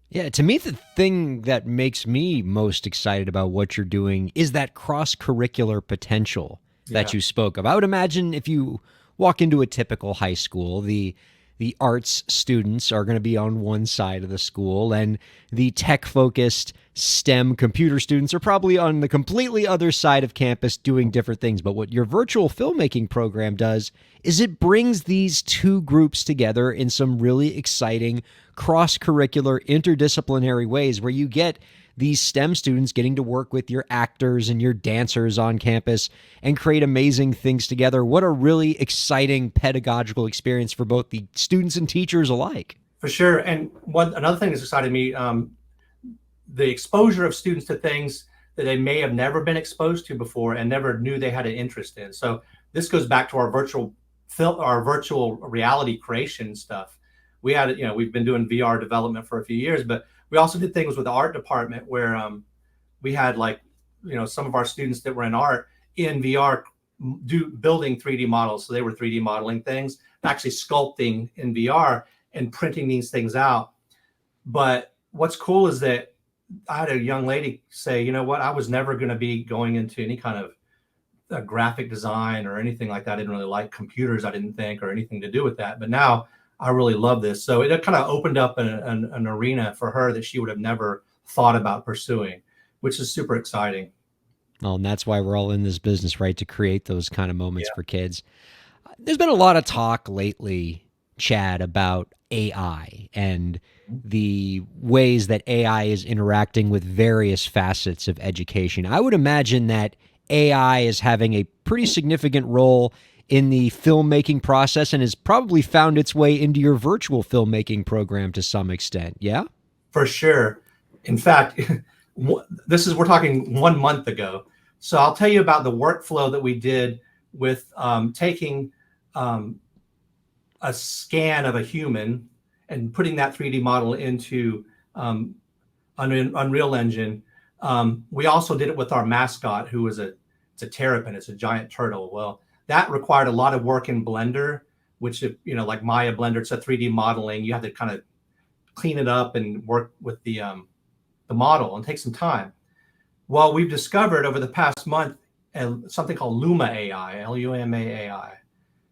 Yeah, to me, the thing that makes me most excited about what you're doing is that cross curricular potential that Yeah, you spoke of. I would imagine if you walk into a typical high school, the arts students are going to be on one side of the school, and the tech focused STEM computer students are probably on the completely other side of campus doing different things. But what your virtual filmmaking program does is it brings these two groups together in some really exciting cross curricular, interdisciplinary ways where you get these STEM students getting to work with your actors and your dancers on campus and create amazing things together. What a really exciting pedagogical experience for both the students and teachers alike. for sure. And another thing that's excited me, the exposure of students to things that they may have never been exposed to before and never knew they had an interest in. So this goes back to our virtual reality creation stuff. We had, we've been doing VR development for a few years, but we also did things with the art department where we had like, some of our students that were in art in VR building 3D models. So they were 3D modeling things, actually sculpting in VR and printing these things out. But what's cool is that I had a young lady say, you know what, I was never going to be going into any kind of graphic design or anything like that. I didn't really like computers, I didn't think, or anything to do with that. But now I really love this. So it kind of opened up an arena for her that she would have never thought about pursuing, which is super exciting. Well, and that's why we're all in this business, right? To create those kind of moments Yeah. for kids. There's been a lot of talk lately, Chad, about AI and the ways that AI is interacting with various facets of education. I would imagine that AI is having a pretty significant role in the filmmaking process and has probably found its way into your virtual filmmaking program to some extent. Yeah? For sure. In fact, we're talking 1 month ago. So I'll tell you about the workflow that we did with taking um, a scan of a human and putting that 3D model into um, Unreal Engine. We also did it with our mascot, who is it's a terrapin, it's a giant turtle. Well, that required a lot of work in Blender, which, if like Maya Blender, it's a 3D modeling. You have to kind of clean it up and work with the model and take some time. Well, we've discovered over the past month something called Luma AI, Luma AI,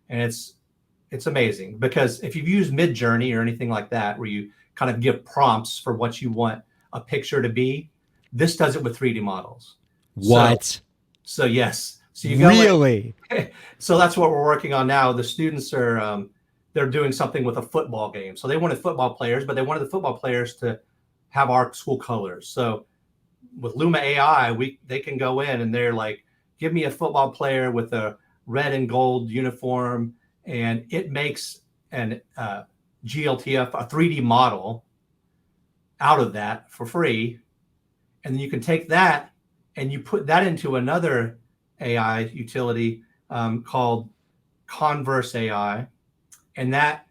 and it's amazing because if you've used Midjourney or anything like that, where you kind of give prompts for what you want a picture to be, this does it with 3D models. So, What? so yes, so you go Really? in. So that's what we're working on now. The students are they're doing something with a football game. So they wanted football players, but they wanted the football players to have our school colors. So with Luma AI, they can go in and they're like, give me a football player with a red and gold uniform, and it makes an GLTF, a 3D model out of that for free. And then you can take that and you put that into another AI utility called Converse AI, and that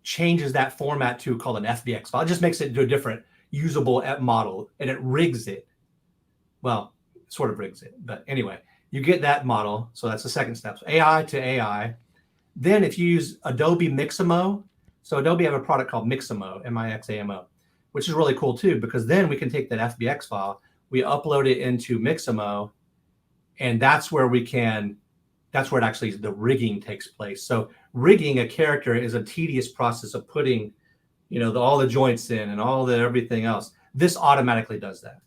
changes that format to called an FBX file. It just makes it into a different usable model, and it rigs it. Well, sort of rigs it, but anyway, you get that model. So that's the second step. So AI to AI. Then if you use Adobe Mixamo, so Adobe have a product called Mixamo, Mixamo, which is really cool too, because then we can take that FBX file, we upload it into Mixamo, and that's where it actually the rigging takes place. So rigging a character is a tedious process of putting, all the joints in and all the everything else. This automatically does that.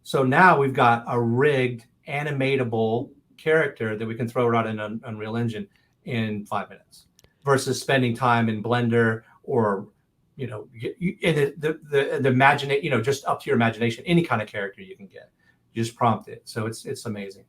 So now we've got a rigged animatable character that we can throw out in Unreal Engine in 5 minutes versus spending time in Blender or, in the imagine, just up to your imagination, any kind of character you can get. You just prompt it. So it's amazing.